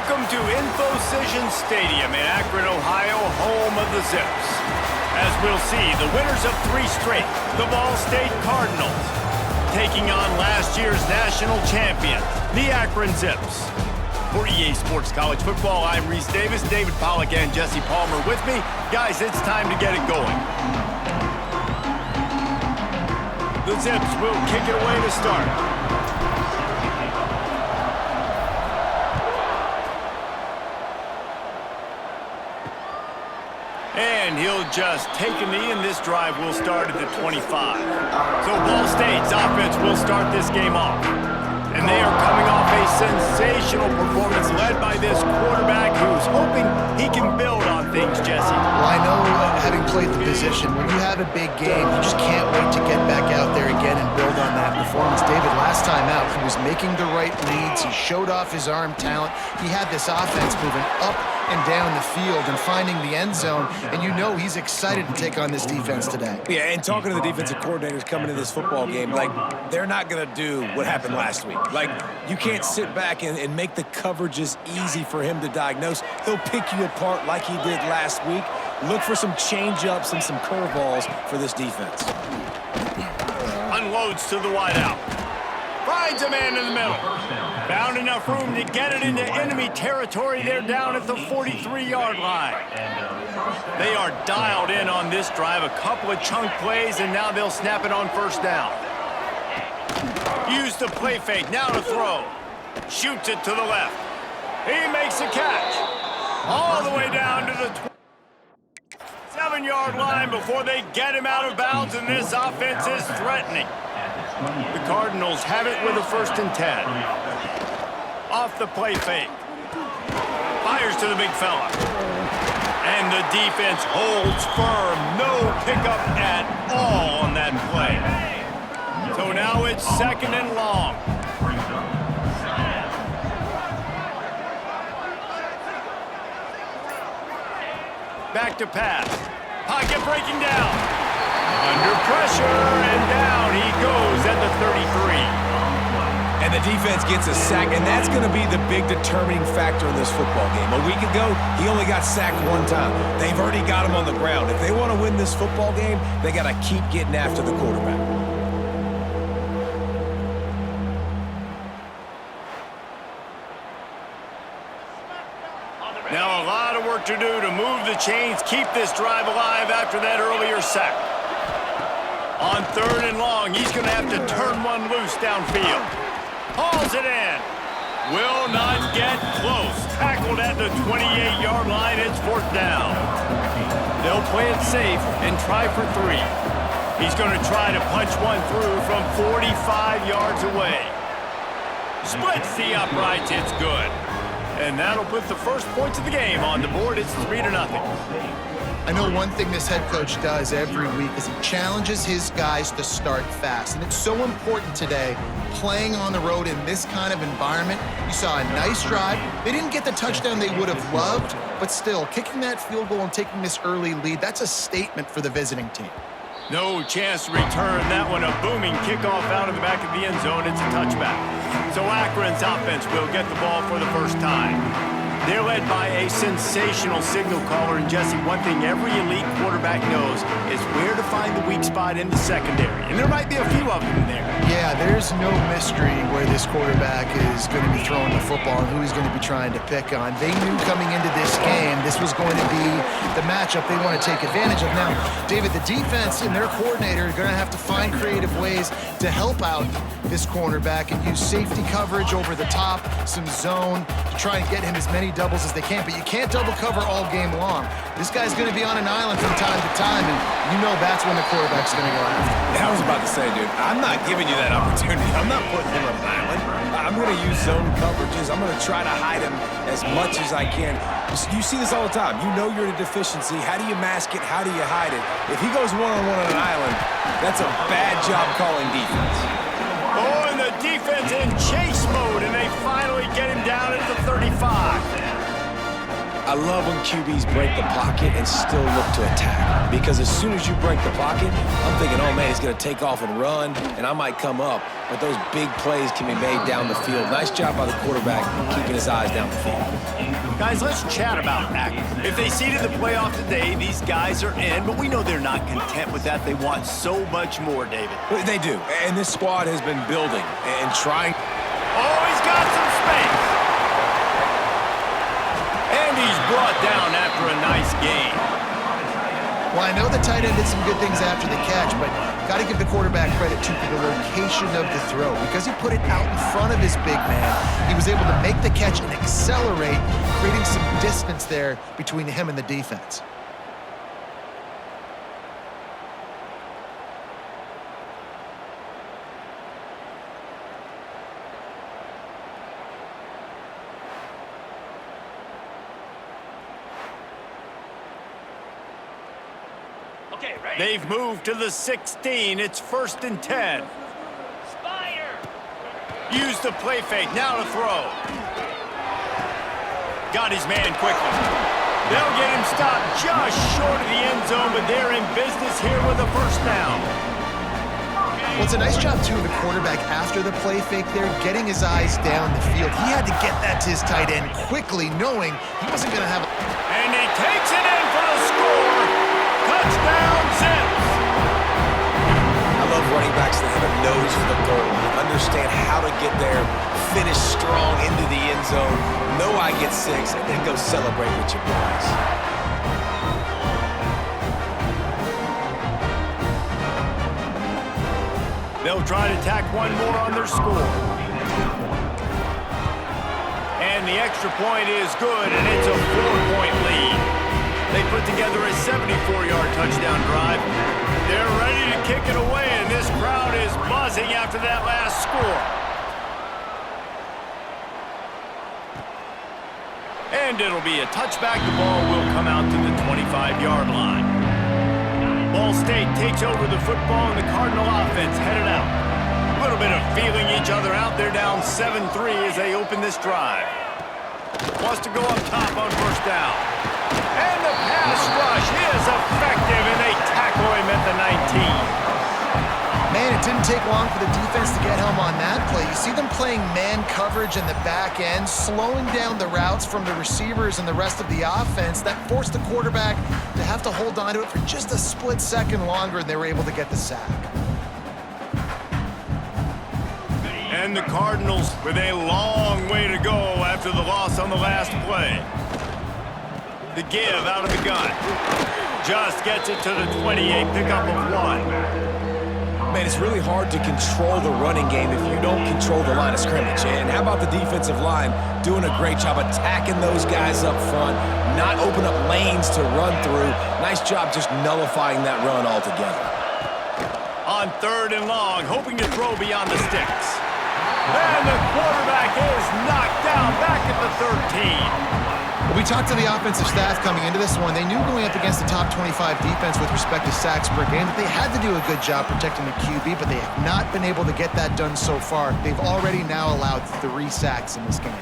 Welcome to Infocision Stadium in Akron, Ohio, home of the Zips. As we'll see, the winners of 3 straight, the Ball State Cardinals, taking on last year's national champion, the Akron Zips. For EA Sports College Football, I'm Reese Davis, David Pollack, and Jesse Palmer with me. Guys, it's time to get it going. The Zips will kick it away to start. And he'll just take a knee, and this drive will start at the 25. So Ball State's offense will start this game off. And they are coming off a sensational performance led by this quarterback who's hoping he can build on things, Jesse. Well, I know, having played the position, when you have a big game, you just can't wait to get back out there again and build on that performance. David, last time out, he was making the right reads. He showed off his arm talent. He had this offense moving up and down the field and finding the end zone, and you know he's excited to take on this defense today. Yeah, and talking to the defensive coordinators coming into this football game, like, they're not going to do what happened last week. Like, you can't sit back and make the coverages easy for him to diagnose. He'll pick you apart like he did last week. Look for some change-ups and some curveballs for this defense. Unloads to the wideout. Finds a man in the middle. Found enough room to get it into enemy territory. They're down at the 43-yard line. They are dialed in on this drive. A couple of chunk plays, and now they'll snap it on first down. Use the play fake. Now to throw. Shoots it to the left. He makes a catch. All the way down to the 7-yard line before they get him out of bounds, and this offense is threatening. The Cardinals have it with a 1st and 10. Off the play fake. Fires to the big fella. And the defense holds firm. No pickup at all on that play. So now it's 2nd and long. Back to pass. Pocket breaking down. Under pressure, and down he goes at the 33. And the defense gets a sack, and that's going to be the big determining factor in this football game. A week ago, he only got sacked 1 time. They've already got him on the ground. If they want to win this football game, they got to keep getting after the quarterback. Now a lot of work to do to move the chains, keep this drive alive after that earlier sack. On 3rd and long, he's going to have to turn one loose downfield. Hauls it in. Will not get close. Tackled at the 28-yard line. It's 4th down. They'll play it safe and try for 3. He's going to try to punch one through from 45 yards away. Splits the uprights. It's good. And that'll put the first points of the game on the board. It's 3-0. I know one thing this head coach does every week is he challenges his guys to start fast. And it's so important today, playing on the road in this kind of environment. You saw a nice drive. They didn't get the touchdown they would have loved, but still, kicking that field goal and taking this early lead, that's a statement for the visiting team. No chance to return that one. A booming kickoff out of the back of the end zone. It's a touchback. So Akron's offense will get the ball for the first time. They're led by a sensational signal caller, and Jesse, one thing every elite quarterback knows is where to find the weak spot in the secondary, and there might be a few of them in there. Yeah, there's no mystery where this quarterback is going to be throwing the football and who he's going to be trying to pick on. They knew coming into this game this was going to be the matchup they want to take advantage of. Now, David, the defense and their coordinator are going to have to find creative ways to help out this cornerback and use safety coverage over the top, some zone, to try and get him as many doubles as they can, but you can't double cover all game long. This guy's going to be on an island from time to time, and you know that's when the quarterback's going to go after. I was about to say, dude, I'm not giving you that opportunity. I'm not putting him on an island. I'm going to use zone coverages. I'm going to try to hide him as much as I can. You see this all the time. You know you're in a deficiency. How do you mask it? How do you hide it? If he goes one-on-one on an island, that's a bad job calling defense. Oh, and the defense in chase mode, and they finally get him down at the 35. I love when QBs break the pocket and still look to attack. Because as soon as you break the pocket, I'm thinking, oh, man, he's going to take off and run, and I might come up. But those big plays can be made down the field. Nice job by the quarterback keeping his eyes down the field. Guys, let's chat about Akron. If they seeded the playoff today, these guys are in, but we know they're not content with that. They want so much more, David. They do, and this squad has been building and trying. Oh, he's got some space. And he's brought down after a nice gain. Well, I know the tight end did some good things after the catch, but got to give the quarterback credit to the location of the throw. Because he put it out in front of his big man, he was able to make the catch and accelerate, creating some distance there between him and the defense. They've moved to the 16. It's 1st and 10. Use the play fake. Now to throw. Got his man quickly. They'll get him stopped just short of the end zone, but they're in business here with a 1st down. Well, it's a nice job, too, of the quarterback after the play fake there, getting his eyes down the field. He had to get that to his tight end quickly, knowing he wasn't going to have And he takes it in for the score. Touchdown, Zips. I love running backs that have a nose for the goal. They understand how to get there, finish strong into the end zone, know I get 6, and then go celebrate with your boys. They'll try to tack one more on their score. And the extra point is good, and it's a 4-point lead. They put together a 74-yard touchdown drive. They're ready to kick it away, and this crowd is buzzing after that last score. And it'll be a touchback. The ball will come out to the 25-yard line. Ball State takes over the football, and the Cardinal offense headed out. A little bit of feeling each other out. They're down 7-3 as they open this drive. Wants to go up top on 1st down. And the pass rush is effective, and they tackle him at the 19. Man, it didn't take long for the defense to get home on that play. You see them playing man coverage in the back end, slowing down the routes from the receivers and the rest of the offense. That forced the quarterback to have to hold on to it for just a split second longer, and they were able to get the sack. And the Cardinals with a long way to go after the loss on the last play. The give out of the gun. Just gets it to the 28, pickup of 1. Man, it's really hard to control the running game if you don't control the line of scrimmage. And how about the defensive line doing a great job attacking those guys up front, not open up lanes to run through. Nice job just nullifying that run altogether. On 3rd and long, hoping to throw beyond the sticks. And the quarterback is knocked down back at the 13. We talked to the offensive staff coming into this one. They knew going up against the top 25 defense with respect to sacks per game that they had to do a good job protecting the QB, but they have not been able to get that done so far. They've already now allowed 3 sacks in this game.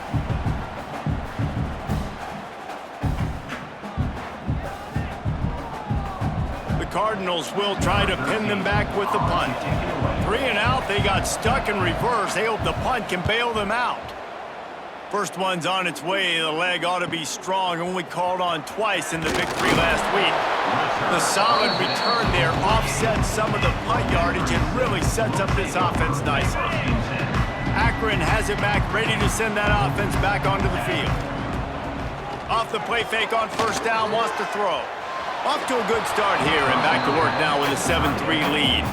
The Cardinals will try to pin them back with the punt. 3 and out, they got stuck in reverse. They hope the punt can bail them out. First one's on its way. The leg ought to be strong. Only called on twice in the victory last week. The solid return there offsets some of the punt yardage and really sets up this offense nicely. Akron has it back, ready to send that offense back onto the field. Off the play fake on 1st down, wants to throw. Off to a good start here and back to work now with a 7-3 lead.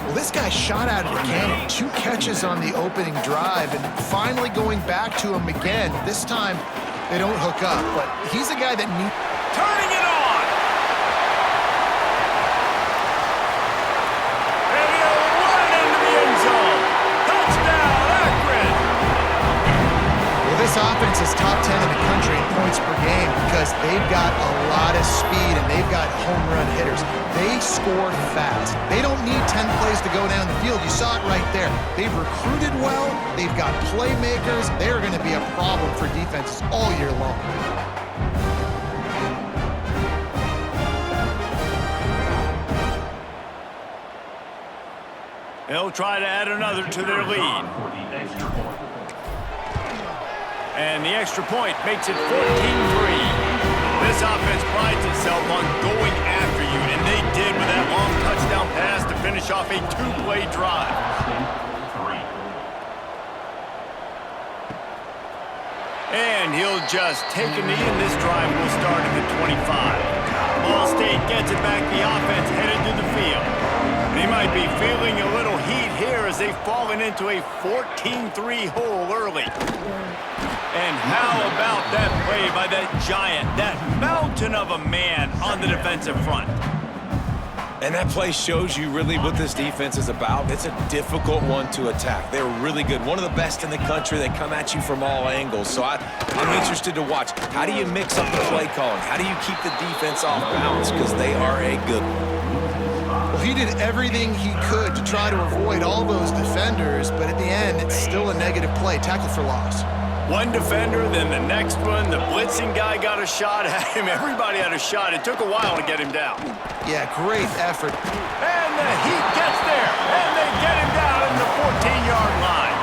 Well, this guy shot out of the cannon. 2 catches on the opening drive, and finally going back to him again. This time, they don't hook up, but he's a guy that needs... Turning it on! And he'll run into the end zone. Touchdown, Akron! Well, this offense is top 10 in the country in points per game because they've got a lot of speed and they've got home run hitters. They score fast. They don't need 10 plays to go down the field. You saw it right there. They've recruited well. They've got playmakers. They're going to be a problem for defenses all year long. They'll try to add another to their lead. And the extra point makes it 14-3. This offense prides itself on going after you, and they did with that long touchdown pass to finish off a two-play drive. And he'll just take a knee, and this drive will start at the 25. Ball State gets it back. The offense headed to the field. They might be feeling a little heat here as they've fallen into a 14-3 hole early. And how about that play by that giant, that mountain of a man on the defensive front? And that play shows you really what this defense is about. It's a difficult one to attack. They're really good. One of the best in the country. They come at you from all angles. So I'm interested to watch. How do you mix up the play calling? How do you keep the defense off balance? Because they are a good one. Well, he did everything he could to try to avoid all those defenders, but at the end, it's still a negative play. Tackle for loss. One defender, then the next one. The blitzing guy got a shot at him. Everybody had a shot. It took a while to get him down. Yeah, great effort. And the Heat gets there, and they get him down in the 14-yard line.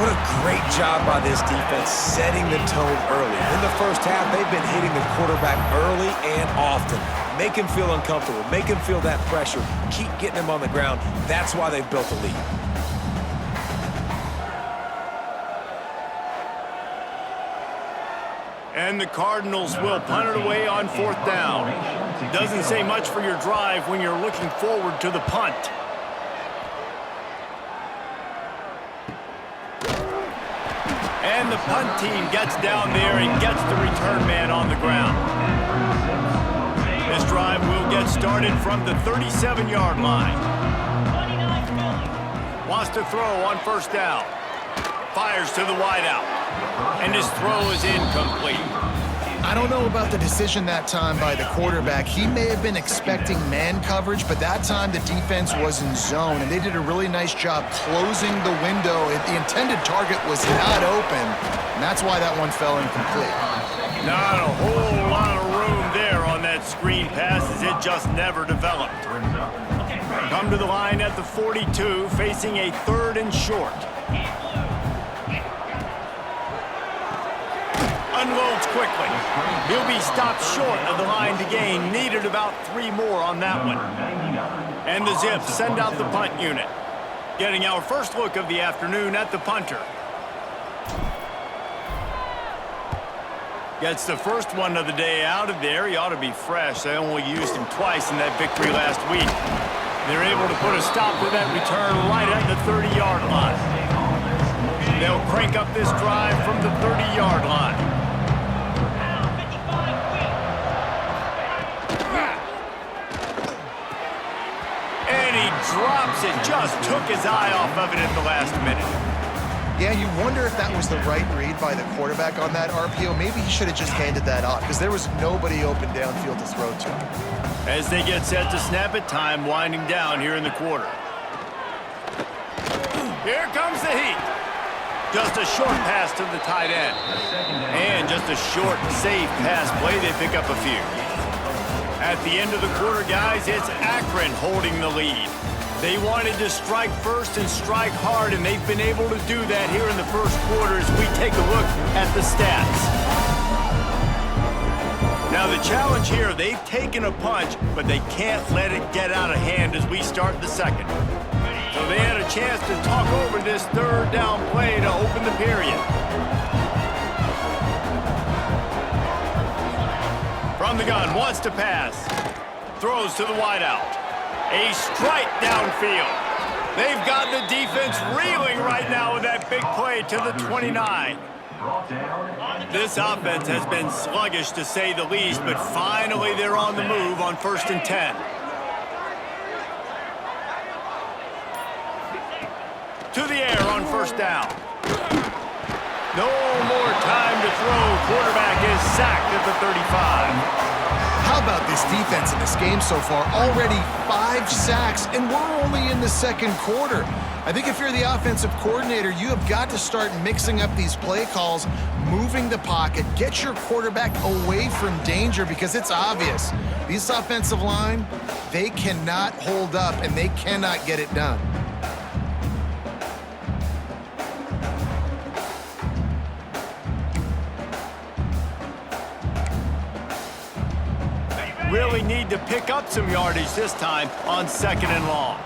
What a great job by this defense setting the tone early. In the first half, they've been hitting the quarterback early and often. Make him feel uncomfortable. Make him feel that pressure. Keep getting him on the ground. That's why they've built a lead. And the Cardinals will punt it away on 4th down. Doesn't say much for your drive when you're looking forward to the punt. And the punt team gets down there and gets the return man on the ground. This drive will get started from the 37-yard line. Wants to throw on 1st down. Fires to the wideout. And his throw is incomplete. I don't know about the decision that time by the quarterback. He may have been expecting man coverage, but that time the defense was in zone, and they did a really nice job closing the window. The intended target was not open, and that's why that one fell incomplete. Not a whole lot of room there on that screen pass, as it just never developed. Come to the line at the 42, facing a 3rd and short. Unloads quickly. He'll be stopped short of the line to gain. Needed about 3 more on that one. And the Zips send out the punt unit. Getting our first look of the afternoon at the punter. Gets the first one of the day out of there. He ought to be fresh. They only used him twice in that victory last week. They're able to put a stop to that return right at the 30-yard line. They'll crank up this drive from the 30-yard line. And he drops it. Just took his eye off of it at the last minute. Yeah, you wonder if that was the right read by the quarterback on that RPO. Maybe he should have just handed that off because there was nobody open downfield to throw to. As they get set to snap it, time winding down here in the quarter. Here comes the Heat. Just a short pass to the tight end. And just a short, safe pass play. They pick up a few. At the end of the quarter, guys, it's Akron holding the lead. They wanted to strike first and strike hard, and they've been able to do that here in the first quarter as we take a look at the stats. Now, the challenge here, they've taken a punch, but they can't let it get out of hand as we start the second. So they had a chance to talk over this 3rd down play to open the period. From the gun, wants to pass. Throws to the wideout. A strike downfield. They've got the defense reeling right now with that big play to the 29. This offense has been sluggish to say the least, but finally they're on the move on 1st and 10. To the air on 1st down. No more time to throw. Quarterback is sacked at the 35. How about this defense in this game so far? Already 5 sacks, and we're only in the second quarter. I think if you're the offensive coordinator, you have got to start mixing up these play calls, moving the pocket, get your quarterback away from danger because it's obvious. This offensive line, they cannot hold up, and they cannot get it done. really need to pick up some yardage this time on 2nd and long.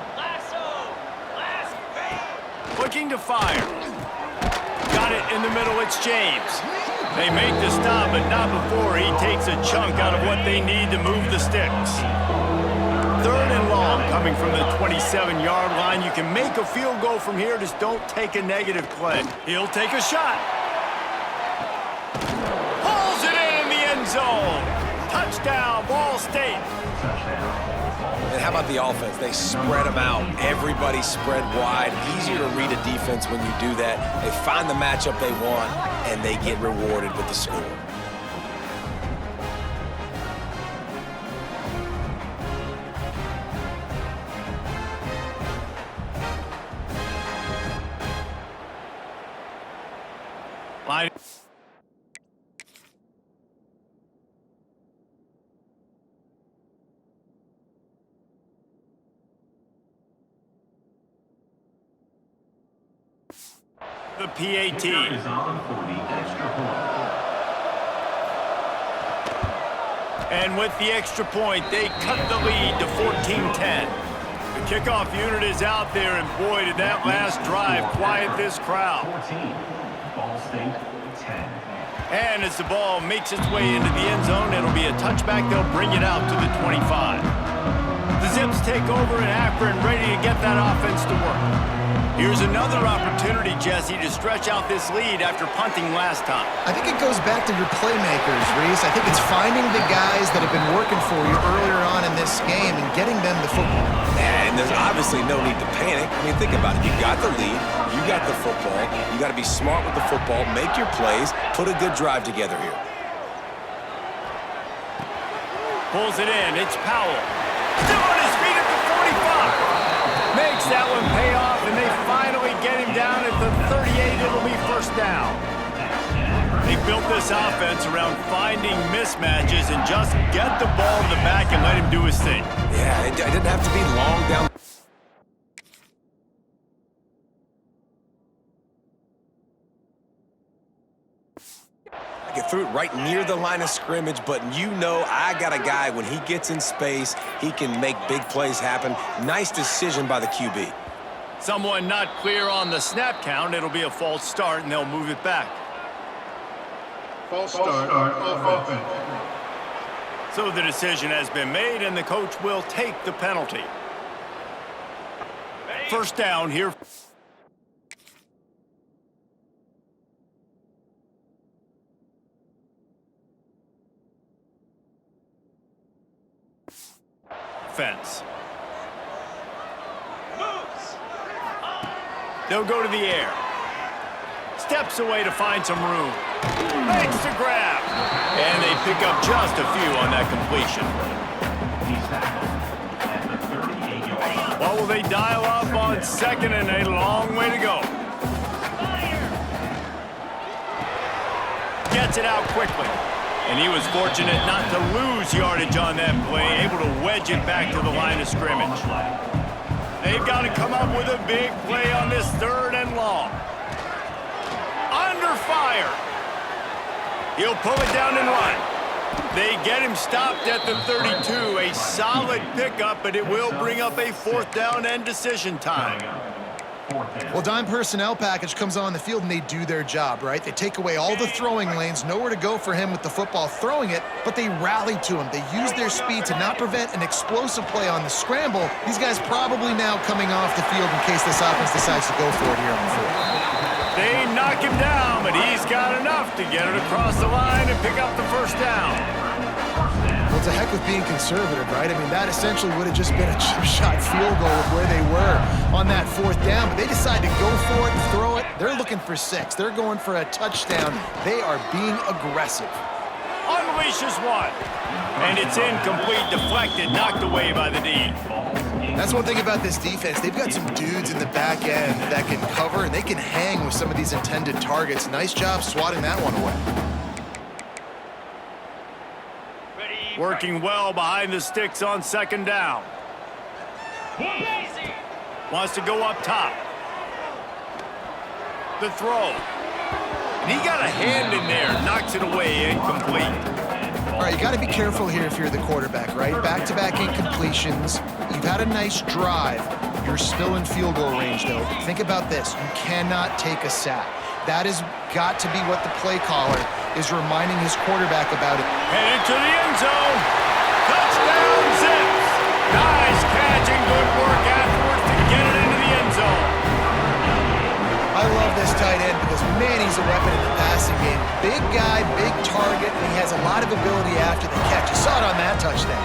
Looking to fire. Got it in the middle, it's James. They make the stop, but not before he takes a chunk out of what they need to move the sticks. 3rd and long coming from the 27-yard line. You can make a field goal from here, just don't take a negative play. He'll take a shot. Pulls it in the end zone. Touchdown, Ball State. And how about the offense? They spread them out. Everybody spread wide. Easier to read a defense when you do that. They find the matchup they want, and they get rewarded with the score. Line. The PAT. And with the extra point, they cut the lead to 14-10. The kickoff unit is out there, and boy, did that last drive quiet this crowd. 14, Ball State 10. And as the ball makes its way into the end zone, it'll be a touchback. They'll bring it out to the 25. The Zips take over in Akron, ready to get that offense to work. Here's another opportunity, Jesse, to stretch out this lead after punting last time. I think it goes back to your playmakers, Reese. I think it's finding the guys that have been working for you earlier on in this game and getting them the football. And there's obviously no need to panic. I mean, think about it. You got the lead. You got the football. You got to be smart with the football. Make your plays. Put a good drive together here. Pulls it in. It's Powell. Still on his feet at the 45. Makes that one pay off, and they finally get him down at the 38. It'll be 1st down. They built this offense around finding mismatches and just get the ball in the back and let him do his thing. Yeah, it didn't have to be long down. Get through it right near the line of scrimmage, but you know I got a guy, when he gets in space, he can make big plays happen. Nice decision by the QB. Someone not clear on the snap count. It'll be a false start, and they'll move it back. False start, offense. So the decision has been made, and the coach will take the penalty. 1st down here. Fence. They'll go to the air. Steps away to find some room. Makes the grab. And they pick up just a few on that completion. He's tackled at the 38-yard line. What will they dial up on 2nd and a long way to go? Gets it out quickly. And he was fortunate not to lose yardage on that play, able to wedge it back to the line of scrimmage. They've got to come up with a big play on this 3rd and long. Under fire. He'll pull it down and run. They get him stopped at the 32. A solid pickup, but it will bring up a 4th down and decision time. Well, dime personnel package comes on the field, and they do their job, right? They take away all the throwing lanes, nowhere to go for him with the football throwing it, but they rally to him. They use their speed to not prevent an explosive play on the scramble. These guys probably now coming off the field in case this offense decides to go for it here on the 4th. They knock him down, but he's got enough to get it across the line and pick up the 1st down. Well, to heck with being conservative, right? I mean, that essentially would have just been a chip shot field goal with where they were on that 4th down, but they decide to go for it and throw it. They're looking for 6. They're going for a touchdown. They are being aggressive. Unleashes one. And it's incomplete, deflected, knocked away by the D. That's one thing about this defense. They've got some dudes in the back end that can cover, and they can hang with some of these intended targets. Nice job swatting that one away. Working well behind the sticks on 2nd down. Wants to go up top. The throw. And he got a hand in there, knocks it away, incomplete. All right, you got to be careful here if you're the quarterback, right? Back-to-back incompletions. You've had a nice drive. You're still in field goal range, though. Think about this. You cannot take a sack. That has got to be what the play caller is reminding his quarterback about it. Headed to the end zone. Touchdown, Zips. Nice catch and good work afterwards to get it into the end zone. I love this tight end because, man, he's a weapon in the passing game. Big guy, big target, and he has a lot of ability after the catch. You saw it on that touchdown.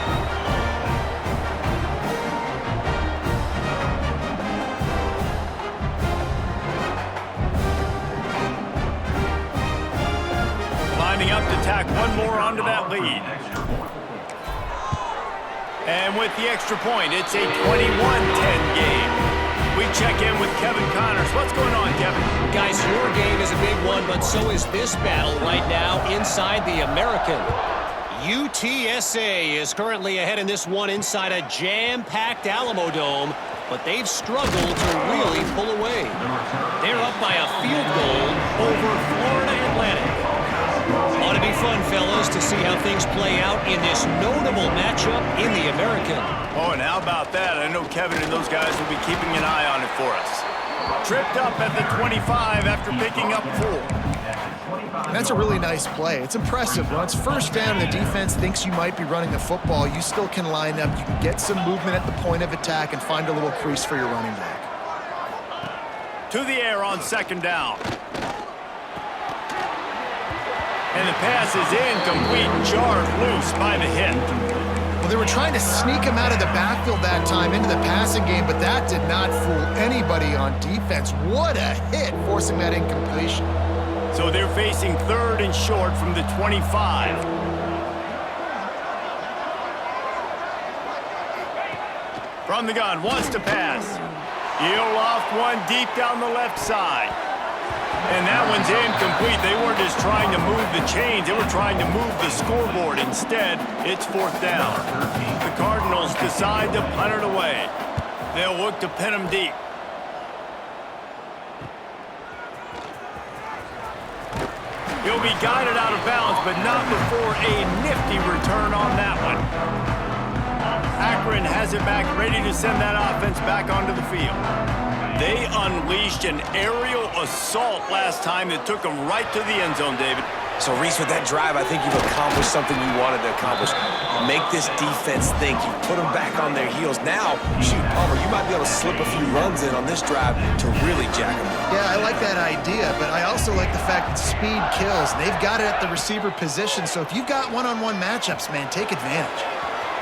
Lining up to tack one more onto that lead. And with the extra point, it's a 21-10 game. We check in with Kevin Connors. What's going on, Kevin? Guys, your game is a big one, but so is this battle right now inside the American. UTSA is currently ahead in this one inside a jam-packed Alamo Dome, but they've struggled to really pull away. They're up by a field goal over Florida Atlantic. Ought to be fun, fellas, to see how things play out in this notable matchup in the American. Oh, and how about that? I know Kevin and those guys will be keeping an eye on it for us. Tripped up at the 25 after picking up 4. That's a really nice play. It's impressive. When it's first down and the defense thinks you might be running the football, you still can line up. You can get some movement at the point of attack and find a little crease for your running back. To the air on second down. And the pass is incomplete, jarred loose by the hit. Well, they were trying to sneak him out of the backfield that time into the passing game, but that did not fool anybody on defense. What a hit, forcing that incompletion. So they're facing third and short from the 25. From the gun, wants to pass. He'll off one deep down the left side. And that one's incomplete. They weren't just trying to move the chains. They were trying to move the scoreboard. Instead, it's fourth down. The Cardinals decide to punt it away. They'll look to pin them deep. He'll be guided out of bounds, but not before a nifty return on that one. Akron has it back, ready to send that offense back onto the field. They unleashed an aerial assault last time that took them right to the end zone, David. So, Reese, with that drive, I think you've accomplished something you wanted to accomplish. Make this defense think. You put them back on their heels. Now, shoot, Palmer, you might be able to slip a few runs in on this drive to really jack them up. Yeah, I like that idea, but I also like the fact that speed kills. They've got it at the receiver position, so if you've got one-on-one matchups, man, take advantage.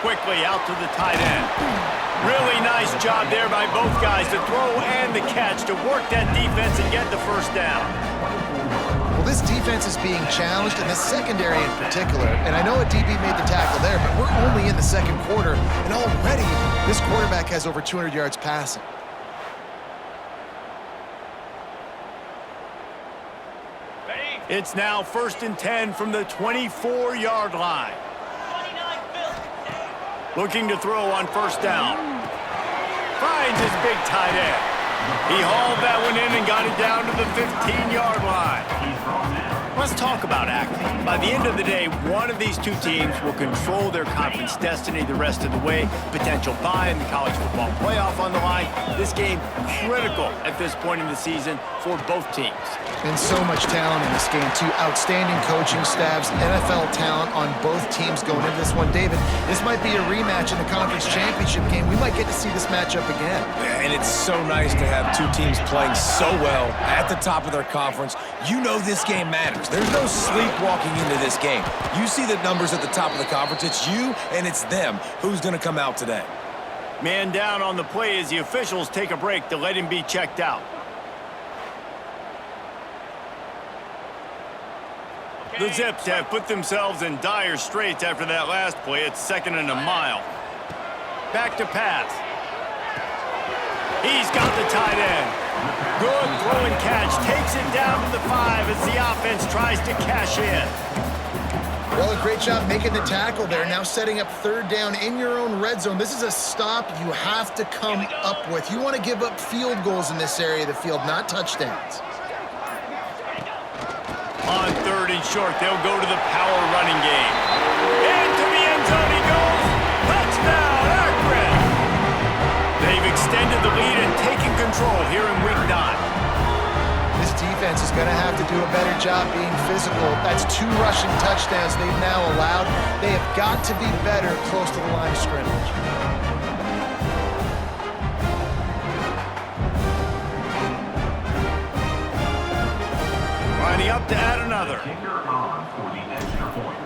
Quickly out to the tight end. Really nice job there by both guys to throw and the catch to work that defense and get the first down. Well, this defense is being challenged, and the secondary in particular. And I know a DB made the tackle there, but we're only in the second quarter, and already this quarterback has over 200 yards passing. It's now 1st and 10 from the 24-yard line. Looking to throw on first down. Finds his big tight end. He hauled that one in and got it down to the 15-yard line. Let's talk about Akron. By the end of the day, one of these two teams will control their conference destiny the rest of the way. Potential bye in the college football playoff on the line. This game critical at this point in the season for both teams. And so much talent in this game, too. Outstanding coaching staffs, NFL talent on both teams going into this one. David, this might be a rematch in the conference championship game. We might get to see this matchup again. And it's so nice to have two teams playing so well at the top of their conference. You know this game matters. There's no sleepwalking into this game. You see the numbers at the top of the conference. It's you and it's them. Who's going to come out today? Man down on the play as the officials take a break to let him be checked out. The Zips have put themselves in dire straits after that last play. It's 2nd and a mile. Back to pass. He's got the tight end. Good throw and catch. Takes it down to the 5 as the offense tries to cash in. Well, a great job making the tackle there. Now setting up third down in your own red zone. This is a stop you have to come up with. You want to give up field goals in this area of the field, not touchdowns. On 3rd in short. They'll go to the power running game. Into the end zone he goes. Touchdown, Akron! They've extended the lead and taken control here in week 9. This defense is going to have to do a better job being physical. That's 2 rushing touchdowns they've now allowed. They have got to be better close to the line of scrimmage. Lining up to add another. Kicker on for the extra point.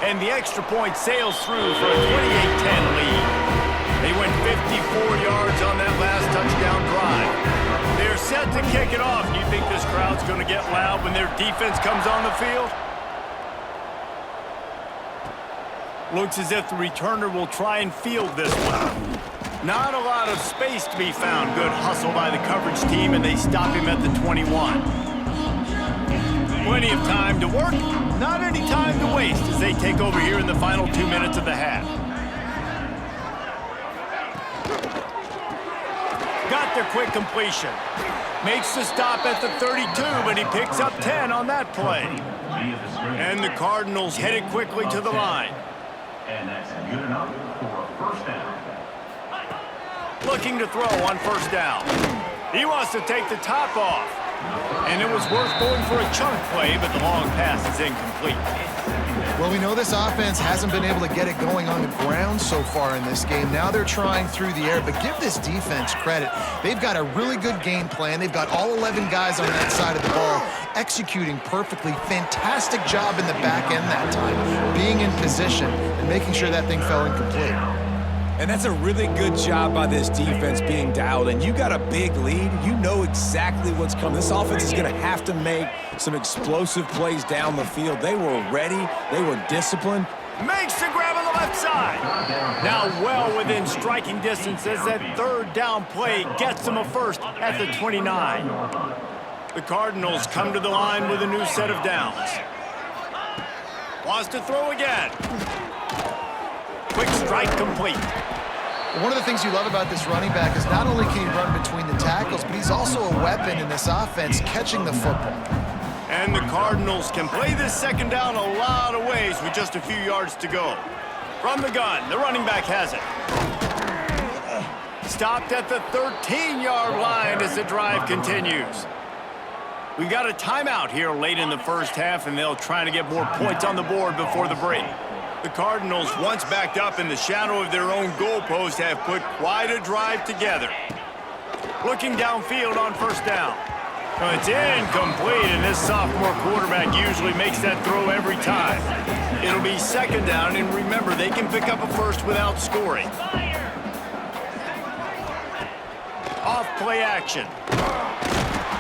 And the extra point sails through for a 28-10 lead. They went 54 yards on that last touchdown drive. They're set to kick it off. Do you think this crowd's going to get loud when their defense comes on the field? Looks as if the returner will try and field this one. Not a lot of space to be found. Good hustle by the coverage team, and they stop him at the 21. Plenty of time to work, not any time to waste as they take over here in the final 2 minutes of the half. Got their quick completion. Makes the stop at the 32, but he picks up 10 on that play. And the Cardinals headed quickly to the line. And that's good enough for a first down. Looking to throw on first down. He wants to take the top off. And it was worth going for a chunk play, but the long pass is incomplete. Well, we know this offense hasn't been able to get it going on the ground so far in this game. Now they're trying through the air, but give this defense credit. They've got a really good game plan. They've got all 11 guys on that side of the ball executing perfectly. Fantastic job in the back end that time, being in position and making sure that thing fell incomplete. And that's a really good job by this defense being dialed in. You got a big lead. You know exactly what's coming. This offense is going to have to make some explosive plays down the field. They were ready. They were disciplined. Makes the grab on the left side. Now well within striking distance as that third down play gets them a first at the 29. The Cardinals come to the line with a new set of downs. Wants to throw again. Quick strike complete. One of the things you love about this running back is not only can he run between the tackles, but he's also a weapon in this offense, catching the football. And the Cardinals can play this second down a lot of ways with just a few yards to go. From the gun, the running back has it. Stopped at the 13-yard line as the drive continues. We've got a timeout here late in the first half, and they'll try to get more points on the board before the break. The Cardinals, once backed up in the shadow of their own goalpost, have put quite a drive together. Looking downfield on first down. It's incomplete, and this sophomore quarterback usually makes that throw every time. It'll be second down, and remember, they can pick up a first without scoring. Off play action.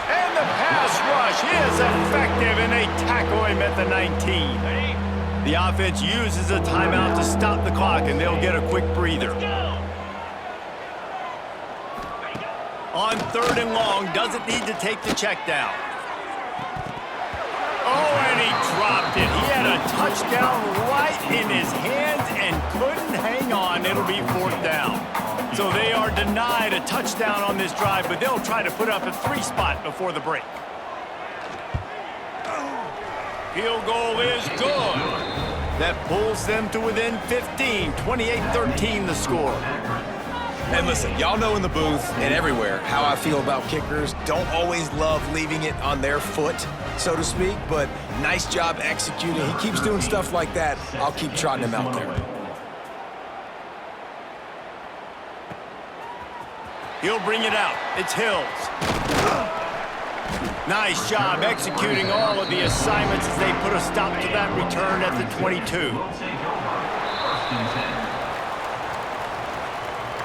And the pass rush is effective, and they tackle him at the 19. The offense uses a timeout to stop the clock, and they'll get a quick breather. On third and long, doesn't need to take the check down. Oh, and he dropped it. He had a touchdown right in his hands and couldn't hang on. It'll be fourth down. So they are denied a touchdown on this drive, but they'll try to put up a 3-spot before the break. Field goal is good. That pulls them to within 15, 28-13 the score. And listen, y'all know in the booth and everywhere how I feel about kickers. Don't always love leaving it on their foot, so to speak, but nice job executing. He keeps doing stuff like that. I'll keep trotting him out there. He'll bring it out. It's Hills. Nice job executing all of the assignments as they put a stop to that return at the 22.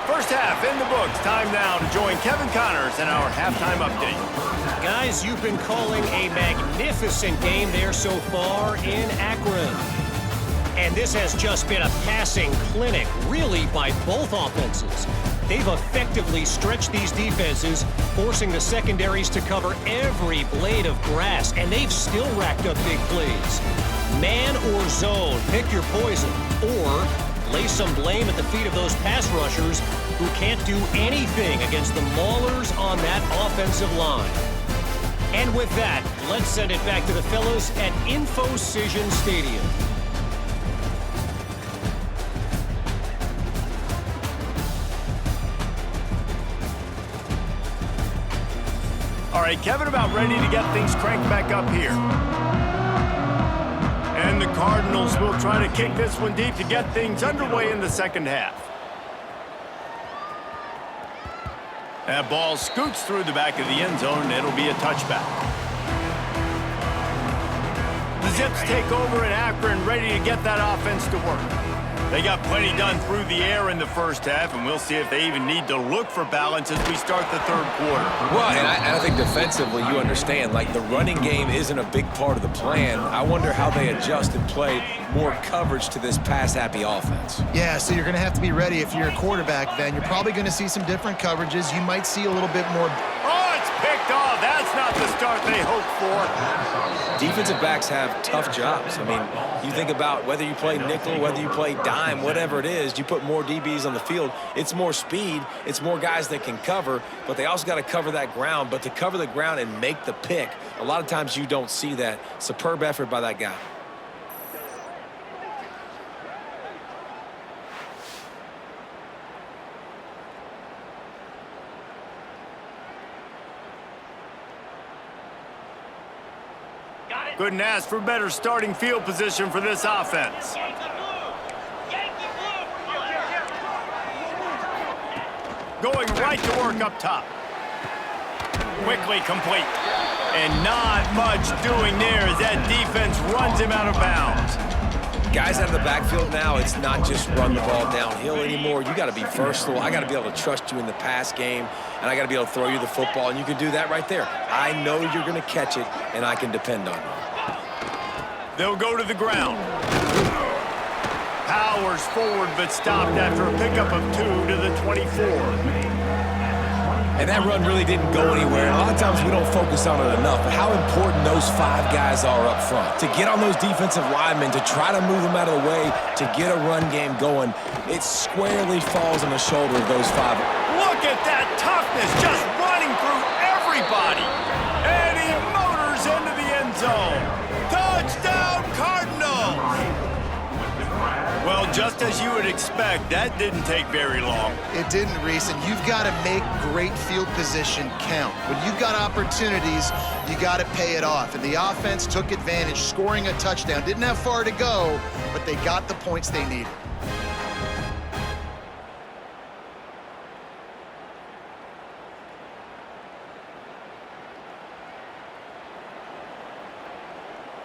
First half in the books. Time now to join Kevin Connors in our halftime update. Guys, you've been calling a magnificent game there so far in Akron. And this has just been a passing clinic, really, by both offenses. They've effectively stretched these defenses, forcing the secondaries to cover every blade of grass, and they've still racked up big plays. Man or zone, pick your poison, or lay some blame at the feet of those pass rushers who can't do anything against the maulers on that offensive line. And with that, let's send it back to the fellas at InfoCision Stadium. All right, Kevin, about ready to get things cranked back up here. And the Cardinals will try to kick this one deep to get things underway in the second half. That ball scoots through the back of the end zone, and it'll be a touchback. The Zips take over in Akron, ready to get that offense to work. They got plenty done through the air in the first half, and we'll see if they even need to look for balance as we start the third quarter. Well, and I think defensively, you understand, like the running game isn't a big part of the plan. I wonder how they adjust and play more coverage to this pass-happy offense. Yeah, so you're going to have to be ready if you're a quarterback then. You're probably going to see some different coverages. You might see a little bit more. Oh, it's picked off. That's not the start they hoped for. Defensive backs have tough jobs. I mean, you think about whether you play nickel, whether you play dime, whatever it is, you put more DBs on the field. It's more speed. It's more guys that can cover, but they also got to cover that ground. But to cover the ground and make the pick, a lot of times you don't see that. Superb effort by that guy. Couldn't ask for better starting field position for this offense. Going right to work up top. Quickly complete. And not much doing there as that defense runs him out of bounds. Guys out of the backfield now, it's not just run the ball downhill anymore. You got to be versatile. I got to be able to trust you in the pass game, and I got to be able to throw you the football, and you can do that right there. I know you're going to catch it, and I can depend on you. They'll go to the ground. Powers forward, but stopped after a pickup of 2 to the 24. And that run really didn't go anywhere. A lot of times we don't focus on it enough, but how important those 5 guys are up front. To get on those defensive linemen, to try to move them out of the way, to get a run game going, it squarely falls on the shoulder of those 5. Look at that toughness, just running through everybody. And he motors into the end zone. Touchdown, Cardinals! Well, just as you would expect, that didn't take very long. It didn't, Reese, and you've got to make great field position count. When you've got opportunities, you got to pay it off. And the offense took advantage, scoring a touchdown. Didn't have far to go, but they got the points they needed.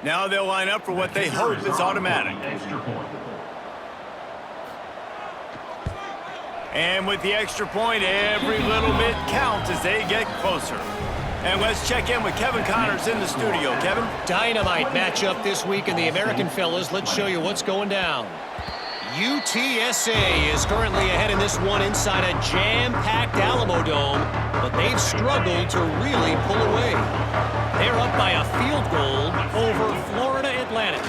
Now they'll line up for what they hope is automatic. And with the extra point, every little bit counts as they get closer. And let's check in with Kevin Connors in the studio. Kevin? Dynamite matchup this week in the American, fellas. Let's show you what's going down. UTSA is currently ahead in this one inside a jam-packed Alamo Dome, but they've struggled to really pull away. They're up by a field goal over Florida Atlantic.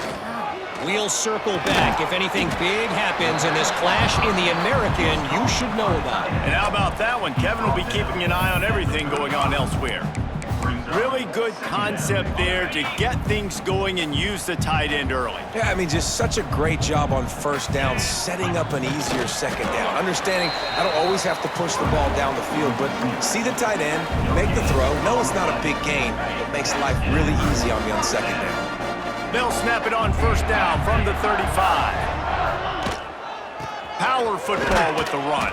We'll circle back if anything big happens in this clash in the American you should know about. And how about that one? Kevin will be keeping an eye on everything going on elsewhere. Really good concept there to get things going and use the tight end early. Yeah, I mean, just such a great job on first down, setting up an easier second down. Understanding I don't always have to push the ball down the field, but see the tight end, make the throw. No, it's not a big gain. It makes life really easy on me on second down. They'll snap it on first down from the 35. Power football with the run.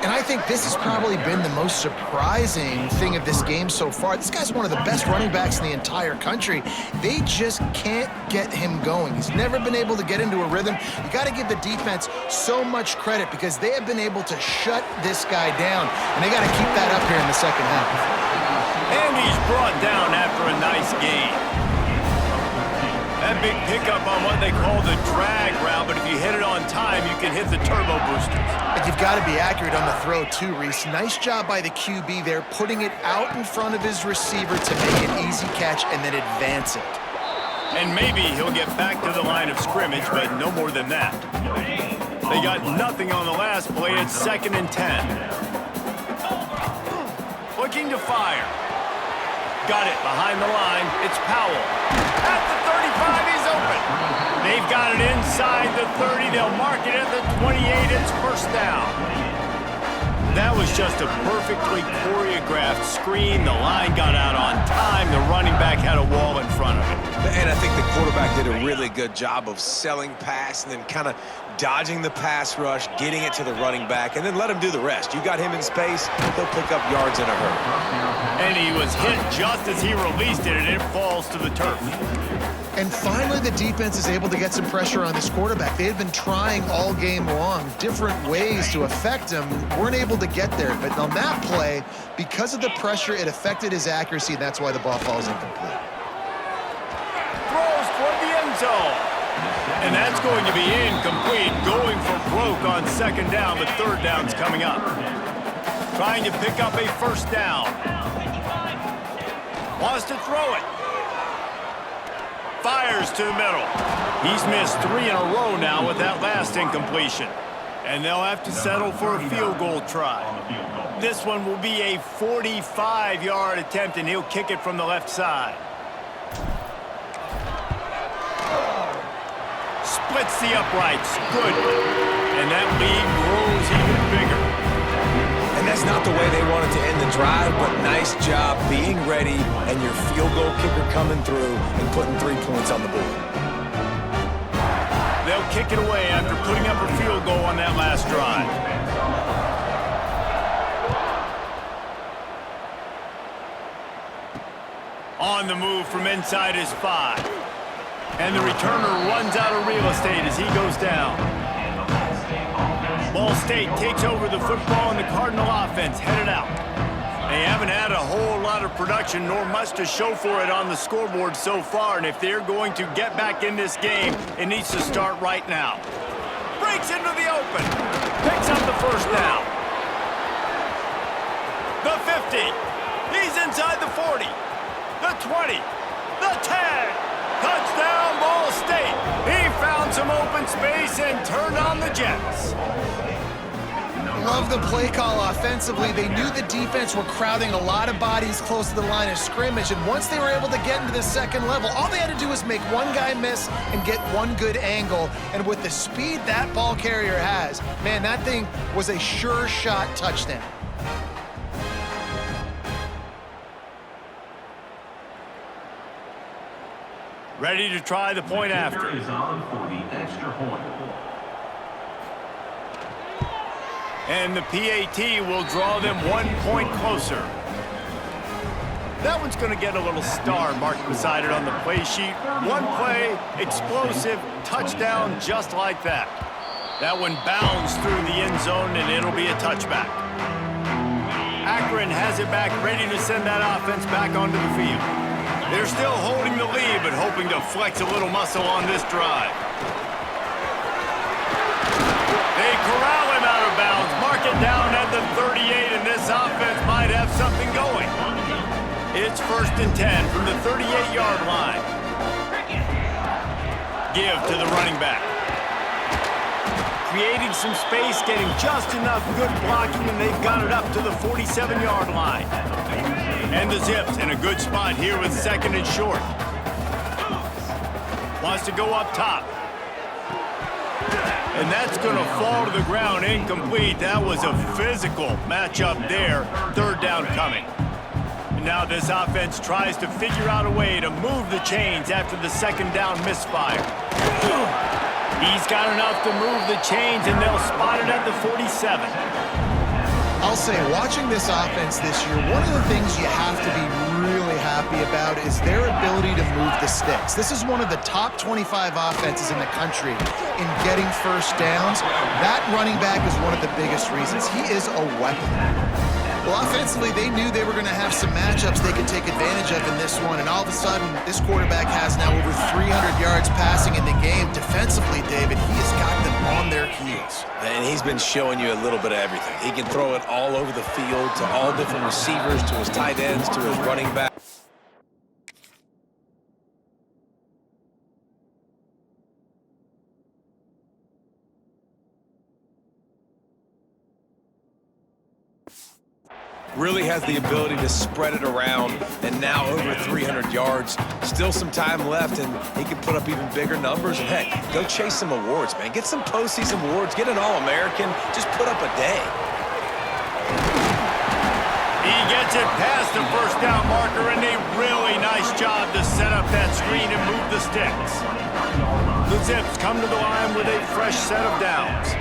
And I think this has probably been the most surprising thing of this game so far. This guy's one of the best running backs in the entire country. They just can't get him going. He's never been able to get into a rhythm. You got to give the defense so much credit because they have been able to shut this guy down. And they got to keep that up here in the second half. And he's brought down after a nice gain. That big pickup on what they call the drag route, but if you hit it on time, you can hit the turbo boosters. And you've got to be accurate on the throw too, Reese. Nice job by the QB there, putting it out in front of his receiver to make an easy catch and then advance it. And maybe he'll get back to the line of scrimmage, but no more than that. They got nothing on the last play. It's 2nd and 10. Looking to fire. got it behind the line. It's Powell. At the 35, he's open. They've got it inside the 30. They'll mark it at the 28. It's first down. That was just a perfectly choreographed screen. The line got out on time. The running back had a wall in front of it. And I think the quarterback did a really good job of selling pass and then kind of dodging the pass rush, getting it to the running back, and then let him do the rest. You got him in space, he'll pick up yards in a hurry. And he was hit just as he released it, and it falls to the turf. And finally, the defense is able to get some pressure on this quarterback. They had been trying all game long, different ways to affect him, weren't able to get there. But on that play, because of the pressure, it affected his accuracy, and that's why the ball falls incomplete. Throws toward the end zone. And that's going to be incomplete, going for broke on second down, but third down's coming up. Trying to pick up a first down. Wants to throw it. Fires to the middle. He's missed 3 in a row now with that last incompletion. And they'll have to settle for a field goal try. This one will be a 45-yard attempt, and he'll kick it from the left side. Splits the uprights. Good. And that lead grows even bigger. And that's not the way they wanted to end the drive, but nice job being ready and your field goal kicker coming through and putting 3 points on the board. They'll kick it away after putting up a field goal on that last drive. On the move from inside his 5. And the returner runs out of real estate as he goes down. Ball State takes over the football, and the Cardinal offense headed out. They haven't had a whole lot of production, nor much to show for it on the scoreboard so far, and if they're going to get back in this game, it needs to start right now. Breaks into the open. Picks up the first down. The 50. He's inside the 40. The 20. The 10. Touchdown, Ball State. He found some open space and turned on the Jets. Love the play call offensively. They knew the defense were crowding a lot of bodies close to the line of scrimmage, and once they were able to get into the second level, all they had to do was make one guy miss and get one good angle. And with the speed that ball carrier has, man, that thing was a sure shot touchdown. Ready to try the point after. Is on for the extra point. And the PAT will draw them 1 point closer. That one's going to get a little star marked beside it on the play sheet. One play, explosive, touchdown, just like that. That one bounds through the end zone, and it'll be a touchback. Akron has it back, ready to send that offense back onto the field. They're still holding the lead, but hoping to flex a little muscle on this drive. They corral him out of bounds, mark it down at the 38, and this offense might have something going. It's 1st and 10 from the 38-yard line. Give to the running back. Creating some space, getting just enough good blocking, and they've got it up to the 47-yard line. And the Zips in a good spot here with 2nd and short. Wants to go up top. And that's going to fall to the ground, incomplete. That was a physical matchup there. 3rd down coming. And now this offense tries to figure out a way to move the chains after the 2nd down misfire. He's got enough to move the chains, and they'll spot it at the 47. I'll say, watching this offense this year, one of the things you have to be really happy about is their ability to move the sticks. This is one of the top 25 offenses in the country in getting first downs. That running back is one of the biggest reasons. He is a weapon. Well, offensively, they knew they were going to have some matchups they could take advantage of in this one, and all of a sudden, this quarterback has now over 300 yards passing in the game. Defensively, David, he has got them on their heels. And he's been showing you a little bit of everything. He can throw it all over the field to all different receivers, to his tight ends, to his running back. Really has the ability to spread it around, and now over 300 yards. Still some time left, and he can put up even bigger numbers. And heck, go chase some awards, man. Get some postseason awards. Get an All-American. Just put up a day. He gets it past the first down marker, and a really nice job to set up that screen and move the sticks. The Zips come to the line with a fresh set of downs.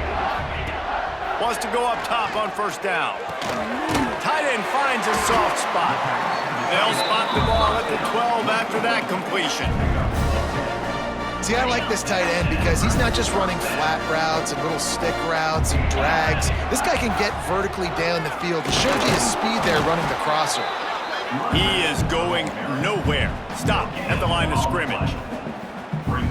Wants to go up top on first down. Tight end finds a soft spot. They'll spot the ball at the 12 after that completion. See, I like this tight end because he's not just running flat routes and little stick routes and drags. This guy can get vertically down the field. He showed you his speed there running the crosser. He is going nowhere. Stop at the line of scrimmage.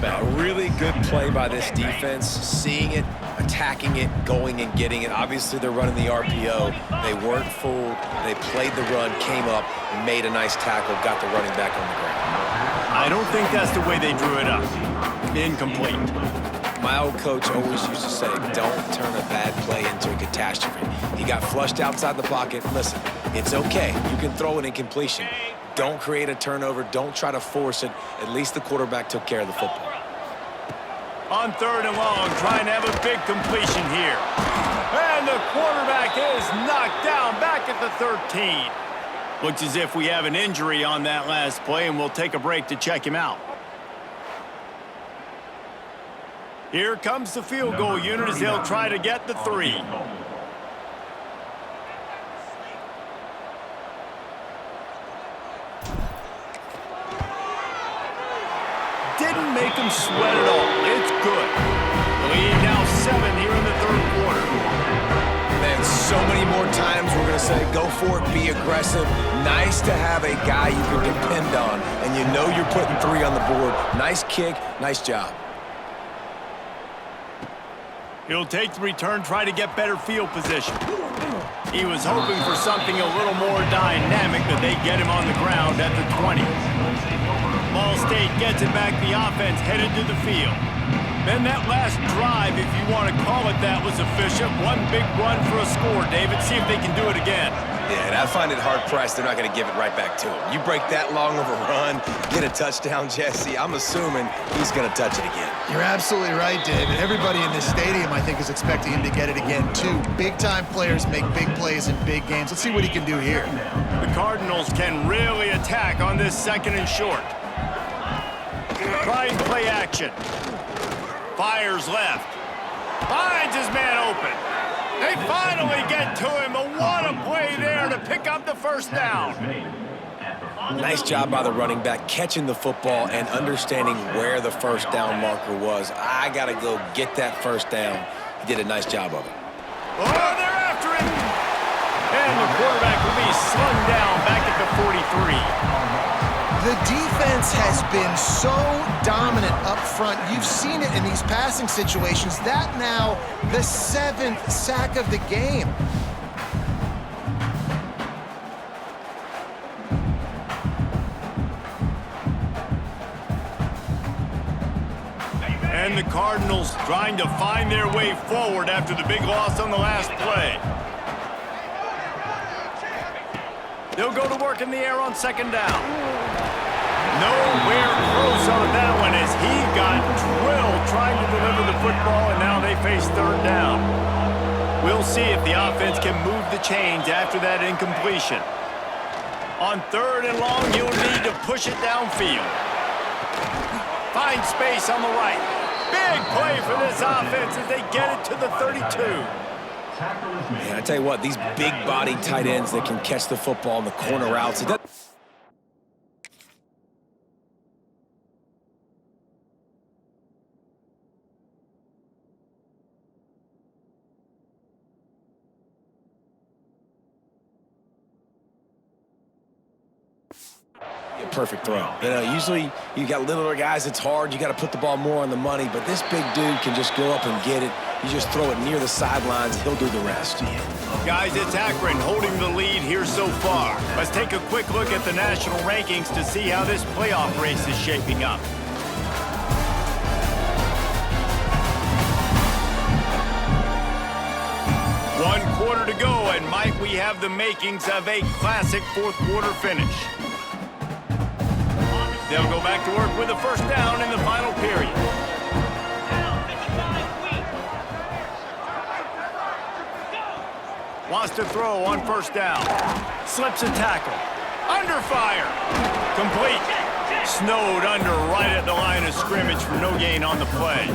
A really good play by this defense, seeing it, attacking it, going and getting it. Obviously, they're running the RPO. They weren't fooled. They played the run, came up, made a nice tackle, got the running back on the ground. I don't think that's the way they drew it up. Incomplete. My old coach always used to say, don't turn a bad play into a catastrophe. He got flushed outside the pocket. Listen, it's okay. You can throw an incompletion. Don't create a turnover. Don't try to force it. At least the quarterback took care of the football. On third and long, trying to have a big completion here. And the quarterback is knocked down back at the 13. Looks as if we have an injury on that last play, and we'll take a break to check him out. Here comes the field goal unit as they'll try to get the 3. Didn't make him sweat at all. It's good. The lead now 7 here in the third quarter. Man, so many more times we're going to say, go for it, be aggressive. Nice to have a guy you can depend on, and you know you're putting 3 on the board. Nice kick, nice job. He'll take the return, try to get better field position. He was hoping for something a little more dynamic, but they get him on the ground at the 20. Ball State gets it back. The offense headed to the field. Then that last drive, if you want to call it that, was efficient. One big run for a score, David. See if they can do it again. Yeah, and I find it hard-pressed they're not going to give it right back to him. You break that long of a run, get a touchdown, Jesse, I'm assuming he's going to touch it again. You're absolutely right, David. Everybody in this stadium, I think, is expecting him to get it again, too. Big-time players make big plays in big games. Let's see what he can do here. The Cardinals can really attack on this second and short. Trying play action. Fires left. Finds his man open. They finally get to him. What a play there to pick up the first down. Nice job by the running back, catching the football and understanding where the first down marker was. I got to go get that first down. He did a nice job of it. Oh, they're after him. And the quarterback will be slung down back at the 43. The defense has been so dominant up front. You've seen it in these passing situations. That now the 7th sack of the game. And the Cardinals trying to find their way forward after the big loss on the last play. They'll go to work in the air on second down. Nowhere close on that one as he got drilled trying to deliver the football, and now they face third down. We'll see if the offense can move the chains after that incompletion. On third and long, you'll need to push it downfield. Find space on the right. Big play for this offense as they get it to the 32. Man, I tell you what, these big-bodied tight ends that can catch the football in the corner routes, perfect throw. You know, usually you got littler guys, it's hard. You got to put the ball more on the money, but this big dude can just go up and get it. You just throw it near the sidelines, he'll do the rest. Guys, it's Akron holding the lead here so far. Let's take a quick look at the national rankings to see how this playoff race is shaping up. One quarter to go, and might we have the makings of a classic fourth quarter finish. They'll go back to work with a first down in the final period. Wants to throw on first down. Slips a tackle. Under fire. Complete. Snowed under right at the line of scrimmage for no gain on the play.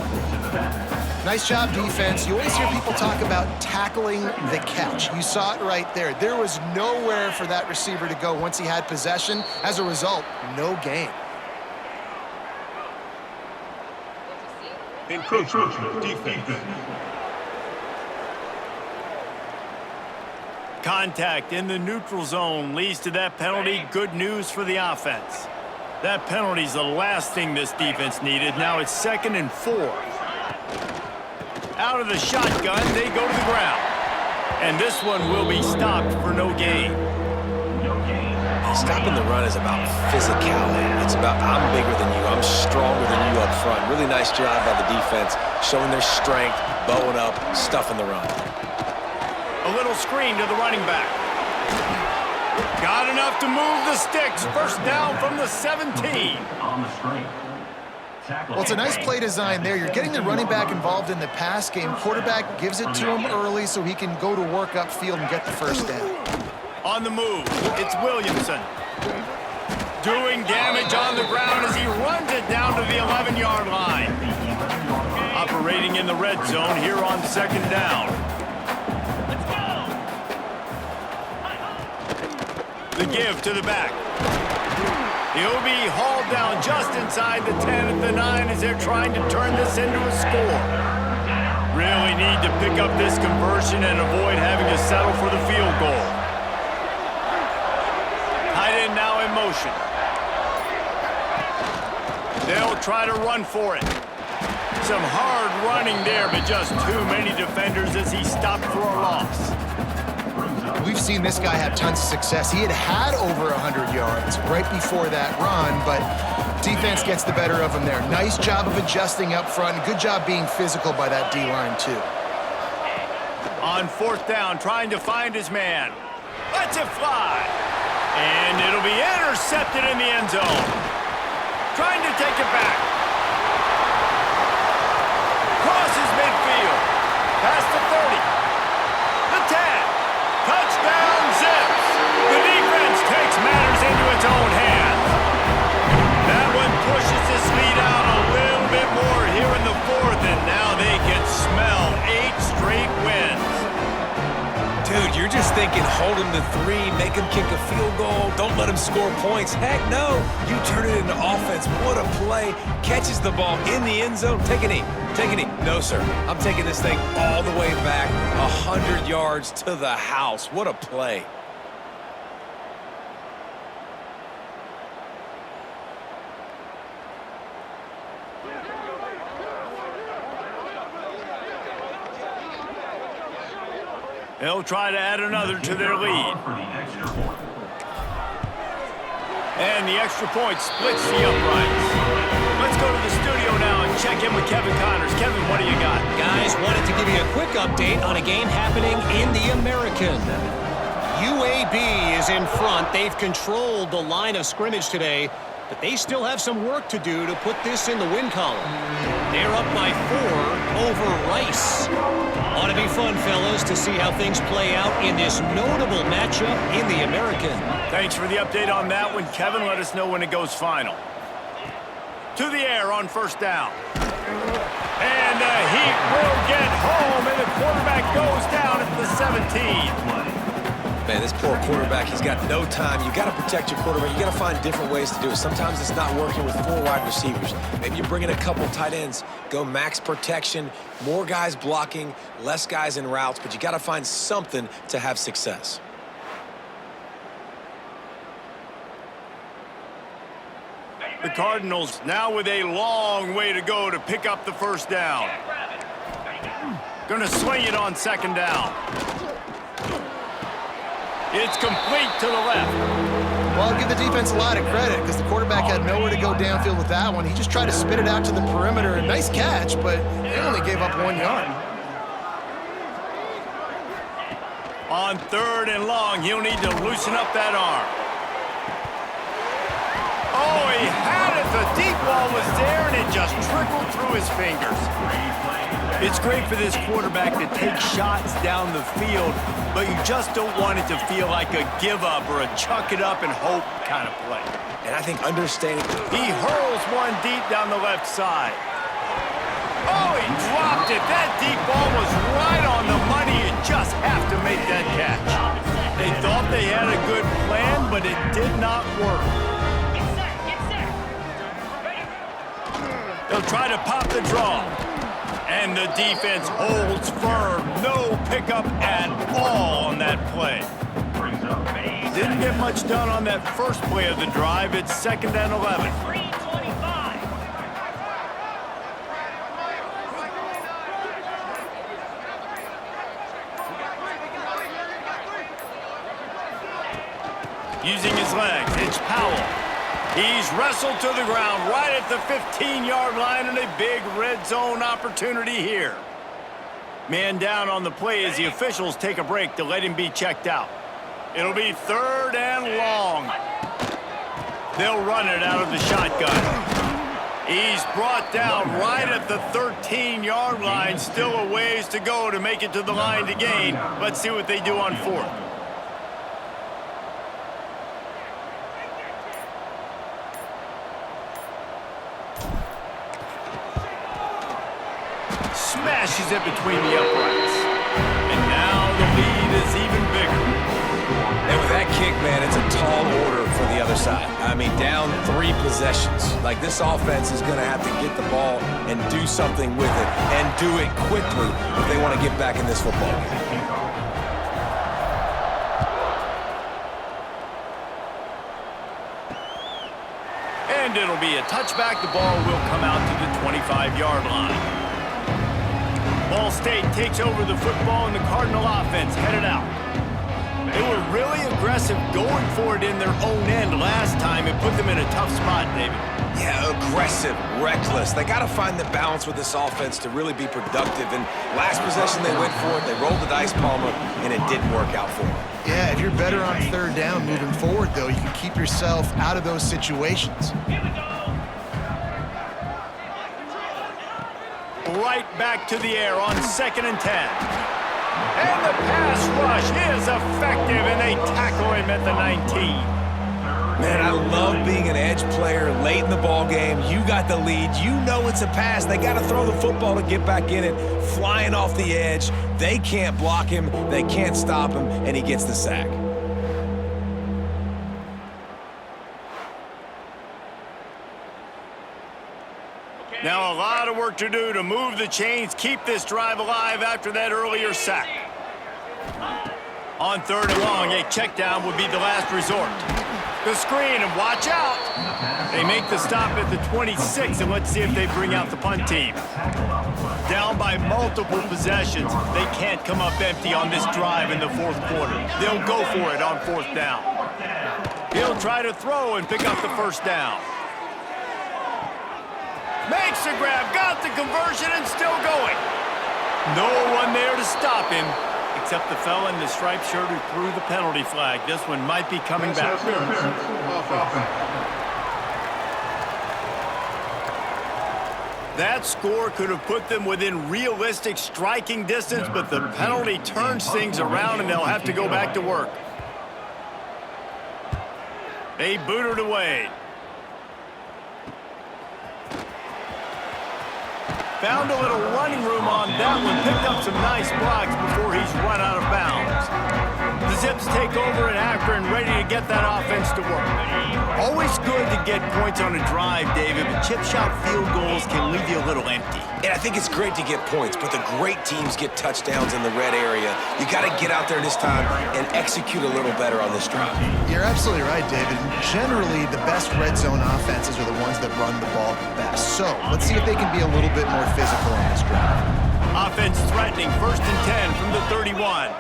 Nice job, defense. You always hear people talk about tackling the catch. You saw it right there. There was nowhere for that receiver to go once he had possession. As a result, no gain. Encroachment, defense. Contact in the neutral zone leads to that penalty. Good news for the offense. That penalty's the last thing this defense needed. Now it's 2nd and 4. Out of the shotgun, they go to the ground. And this one will be stopped for no gain. Stopping the run is about physicality. It's about I'm bigger than you, I'm stronger than you up front. Really nice job by the defense, showing their strength, bowing up, stuffing the run. A little screen to the running back. Got enough to move the sticks. First down from the 17. On the screen. Well, it's a nice play design there. You're getting the running back involved in the pass game. Quarterback gives it to him early so he can go to work upfield and get the first down. On the move, it's Williamson. Doing damage on the ground as he runs it down to the 11-yard line. Operating in the red zone here on 2nd down. The give to the back. He'll be hauled down just inside the 10 at the 9 as they're trying to turn this into a score. Really need to pick up this conversion and avoid having to settle for the field goal. Tight end now in motion. They'll try to run for it. Some hard running there, but just too many defenders as he stopped for a loss. We've seen this guy have tons of success. He had over 100 yards right before that run, but defense gets the better of him there. Nice job of adjusting up front. Good job being physical by that D-line, too. On 4th down, trying to find his man. Lets it fly. And it'll be intercepted in the end zone. Trying to take it back. Crosses midfield. Past the 30. The 10. Touchdown, Zips. The defense takes matters into its own hands. That one pushes this lead out a little bit more here in the 4th, and now they can smell 8 straight wins. Dude, you're just thinking hold him to 3, make him kick a field goal, don't let him score points. Heck no, you turn it into offense. What a play. Catches the ball in the end zone. Take a knee. Take a knee. No, sir. I'm taking this thing all the way back 100 yards to the house. What a play. They'll try to add another to their lead. And the extra point splits the uprights. Let's go to the studio now and check in with Kevin Connors. Kevin, what do you got? Guys, wanted to give you a quick update on a game happening in the American. UAB is in front. They've controlled the line of scrimmage today, but they still have some work to do to put this in the win column. They're up by 4 over Rice. Ought to be fun, fellas, to see how things play out in this notable matchup in the American. Thanks for the update on that one, Kevin. Let us know when it goes final. To the air on 1st down. And the Heat will get home, and the quarterback goes down at the 17. Man, this poor quarterback, he's got no time. You got to protect your quarterback. You got to find different ways to do it. Sometimes it's not working with 4 wide receivers. Maybe you bring in a couple tight ends, go max protection, more guys blocking, less guys in routes, but you got to find something to have success. The Cardinals now with a long way to go to pick up the first down. Gonna swing it on 2nd down. It's complete to the left. Well, I'll give the defense a lot of credit because the quarterback had nowhere to go downfield with that one. He just tried to spit it out to the perimeter. Nice catch, but they only gave up 1 yard. On 3rd and long, he'll need to loosen up that arm. Oh, he had it. The deep ball was there, and it just trickled through his fingers. It's great for this quarterback to take shots down the field, but you just don't want it to feel like a give-up or a chuck-it-up-and-hope kind of play. And I think understanding... He hurls one deep down the left side. Oh, he dropped it. That deep ball was right on the money. You just have to make that catch. They thought they had a good plan, but it did not work. They'll try to pop the draw. And the defense holds firm. No pickup at all on that play. Didn't get much done on that first play of the drive. It's 2nd and 11. Using his legs, it's Powell. He's wrestled to the ground right at the 15-yard line, and a big red zone opportunity here. Man down on the play as the officials take a break to let him be checked out. It'll be 3rd and long. They'll run it out of the shotgun. He's brought down right at the 13-yard line. Still a ways to go to make it to the line to gain. Let's see what they do on 4th. Smashes it between the uprights. And now the lead is even bigger. And with that kick, man, it's a tall order for the other side. I mean, down 3 possessions. Like, this offense is going to have to get the ball and do something with it, and do it quickly if they want to get back in this football game. And it'll be a touchback. The ball will come out to the 25-yard line. Ball State takes over the football, and the Cardinal offense headed out. They were really aggressive going for it in their own end last time. It put them in a tough spot, David. Yeah, aggressive, reckless. They got to find the balance with this offense to really be productive. And last possession, they went for it. They rolled the dice, Palmer, and it didn't work out for them. Yeah, if you're better on 3rd down moving forward, though, you can keep yourself out of those situations. Right back to the air on 2nd and 10. And the pass rush is effective, and they tackle him at the 19. Man, I love being an edge player late in the ball game. You got the lead. You know it's a pass. They got to throw the football to get back in it. Flying off the edge. They can't block him. They can't stop him, and he gets the sack. Now a lot of work to do to move the chains, keep this drive alive after that earlier sack. On 3rd and long, a check down would be the last resort. The screen, and watch out. They make the stop at the 26, and let's see if they bring out the punt team. Down by multiple possessions, they can't come up empty on this drive in the 4th quarter. They'll go for it on 4th down. He'll try to throw and pick up the 1st down. Makes the grab, got the conversion, and still going. No one there to stop him, except the fella in the striped shirt who threw the penalty flag. This one might be coming back. That score could have put them within realistic striking distance, but the penalty turns things around, and they'll have to go back to work. They boot it away. Found a little running room on that one. Picked up some nice blocks before he's run out of bounds. The Zips take over in Akron, ready to get that offense to work. Always good to get points on a drive, David, but chip shot field goals can leave you a little empty. And I think it's great to get points, but the great teams get touchdowns in the red area. You got to get out there this time and execute a little better on this drive. You're absolutely right, David. Generally, the best red zone offenses are the ones that run the ball the best. So let's see if they can be a little bit more physical on this drive. Offense threatening, 1st and 10 from the 31.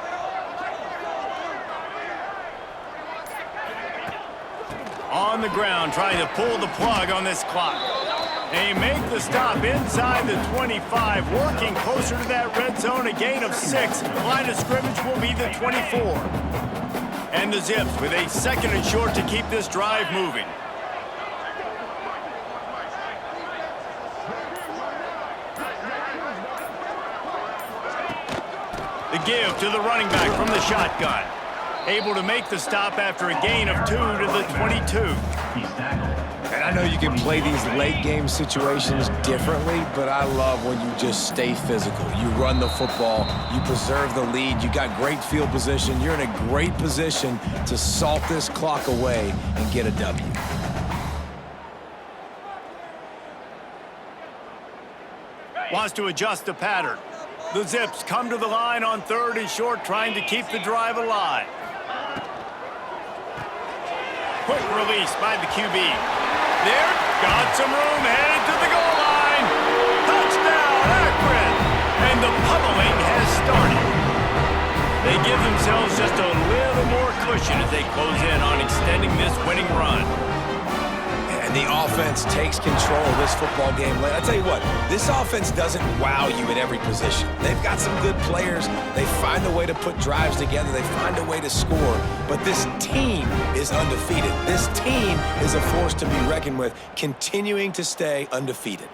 On the ground, trying to pull the plug on this clock. They make the stop inside the 25, working closer to that red zone, a gain of 6. Line of scrimmage will be the 24. And the Zips with a 2nd and short to keep this drive moving. The give to the running back from the shotgun. Able to make the stop after a gain of 2 to the 22. And I know you can play these late game situations differently, but I love when you just stay physical. You run the football, you preserve the lead, you got great field position, you're in a great position to salt this clock away and get a W. Wants to adjust the pattern. The Zips come to the line on 3rd and short, trying to keep the drive alive. Quick release by the QB. There, got some room, headed to the goal line. Touchdown, Akron! And the pummeling has started. They give themselves just a little more cushion as they close in on extending this winning run. And the offense takes control of this football game. I tell you what, this offense doesn't wow you at every position. They've got some good players. They find a way to put drives together. They find a way to score. But this team is undefeated. This team is a force to be reckoned with, continuing to stay undefeated.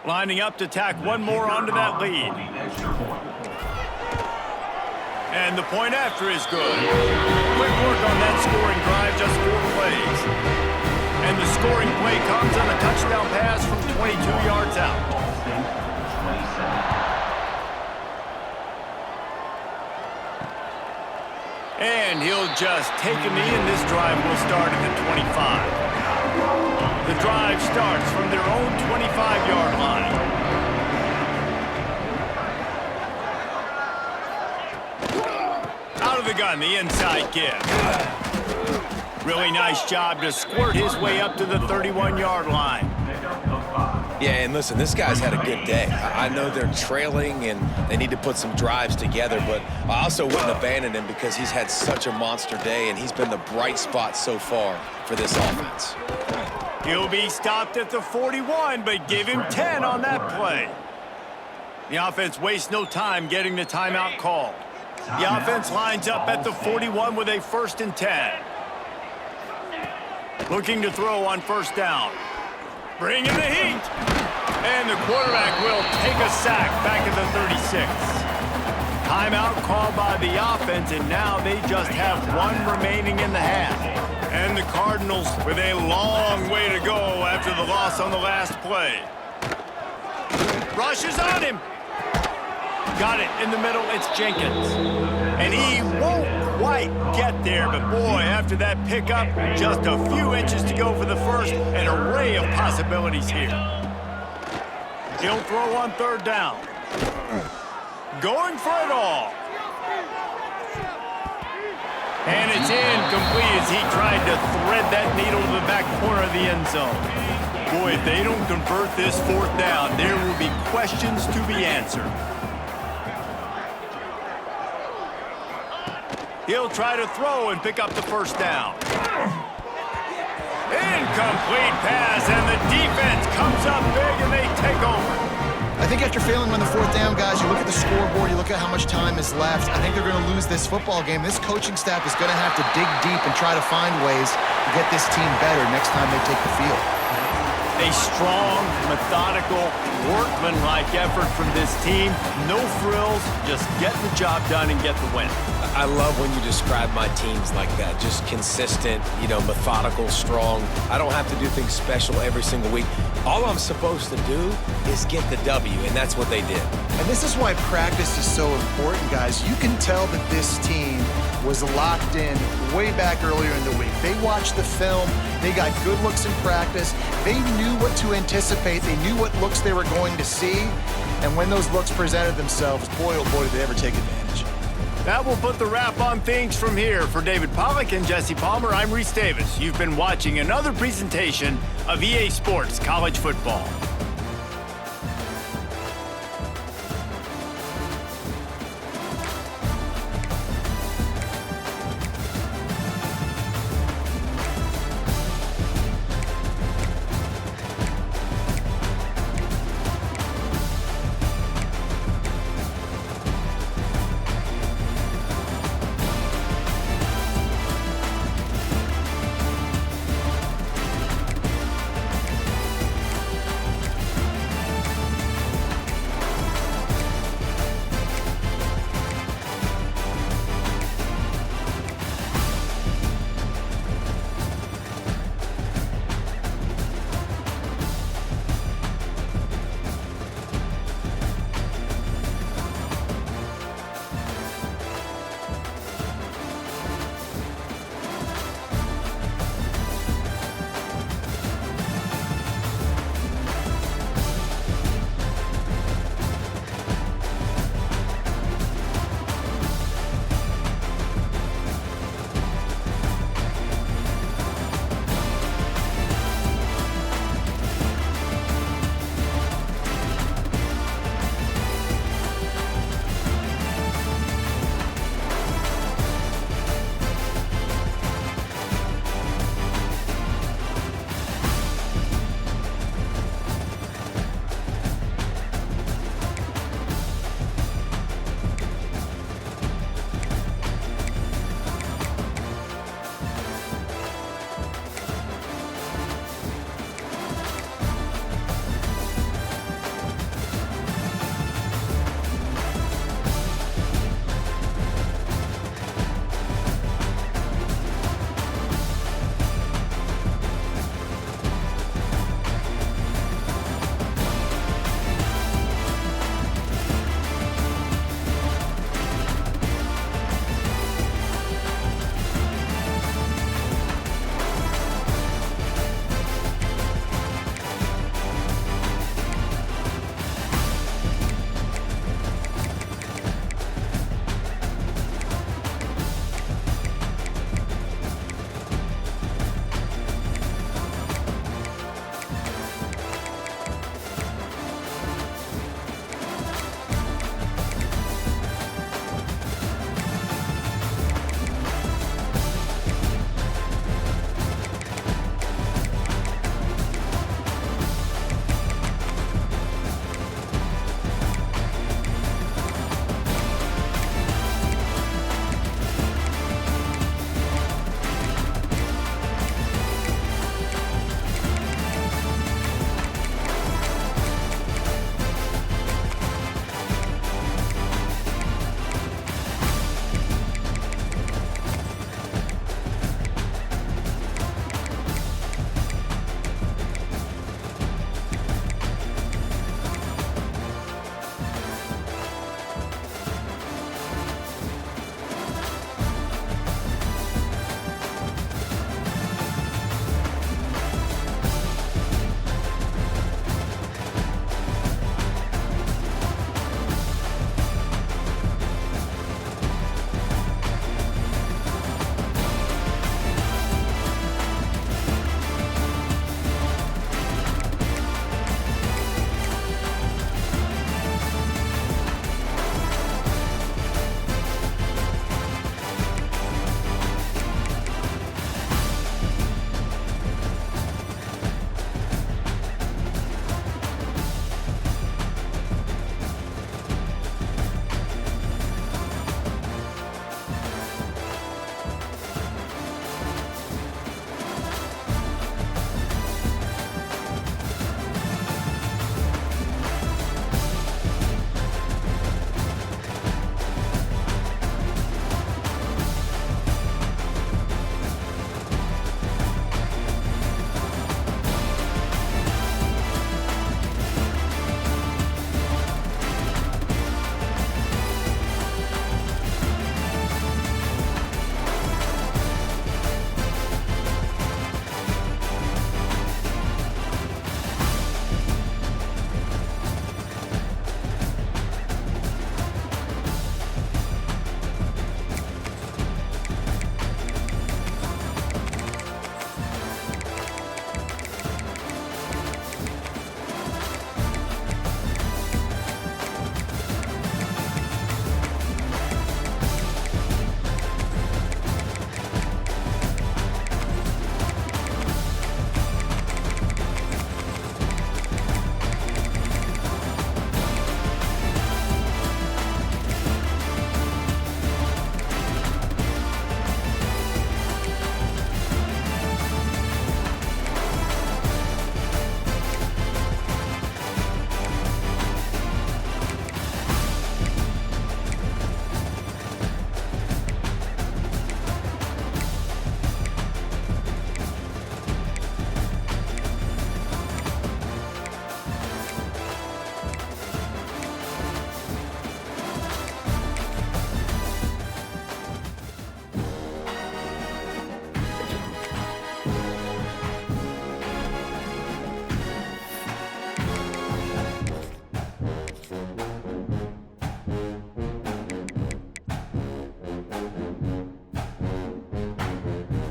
Lining up to tack one more onto that lead. And the point after is good. Quick work on that scoring drive, just 4 plays. And the scoring play comes on a touchdown pass from 22 yards out. And he'll just take a knee, and this drive will start at the 25. The drive starts from their own 25-yard line. Out of the gun, the inside give. Really nice job to squirt his way up to the 31-yard line. Yeah, and listen, this guy's had a good day. I know they're trailing and they need to put some drives together, but I also wouldn't abandon him because he's had such a monster day and he's been the bright spot so far for this offense. He'll be stopped at the 41, but give him 10 on that play. The offense wastes no time getting the timeout called. The offense lines up at the 41 with a 1st and 10. Looking to throw on 1st down. Bring in the heat. And the quarterback will take a sack back at the 36. Timeout called by the offense, and now they just have 1 remaining in the half. And the Cardinals with a long way to go after the loss on the last play. Rushes on him. Got it in the middle, it's Jenkins. And he won't quite get there, but boy, after that pickup, just a few inches to go for the first, an array of possibilities here. He'll throw on 3rd down. Going for it all. And it's incomplete as he tried to thread that needle to the back corner of the end zone. Boy, if they don't convert this 4th down, there will be questions to be answered. He'll try to throw and pick up the 1st down. Incomplete pass, and the defense comes up big, and they take over. I think after failing on the 4th down, guys, you look at the scoreboard, you look at how much time is left. I think they're going to lose this football game. This coaching staff is going to have to dig deep and try to find ways to get this team better next time they take the field. A strong, methodical, workmanlike effort from this team. No frills, just get the job done and get the win. I love when you describe my teams like that. Just consistent, methodical, strong. I don't have to do things special every single week. All I'm supposed to do is get the W, and that's what they did. And this is why practice is so important, guys. You can tell that this team was locked in way back earlier in the week. They watched the film. They got good looks in practice. They knew what to anticipate. They knew what looks they were going to see. And when those looks presented themselves, boy, oh boy, did they ever take advantage. That will put the wrap on things from here. For David Pollack and Jesse Palmer, I'm Reese Davis. You've been watching another presentation of EA Sports College Football.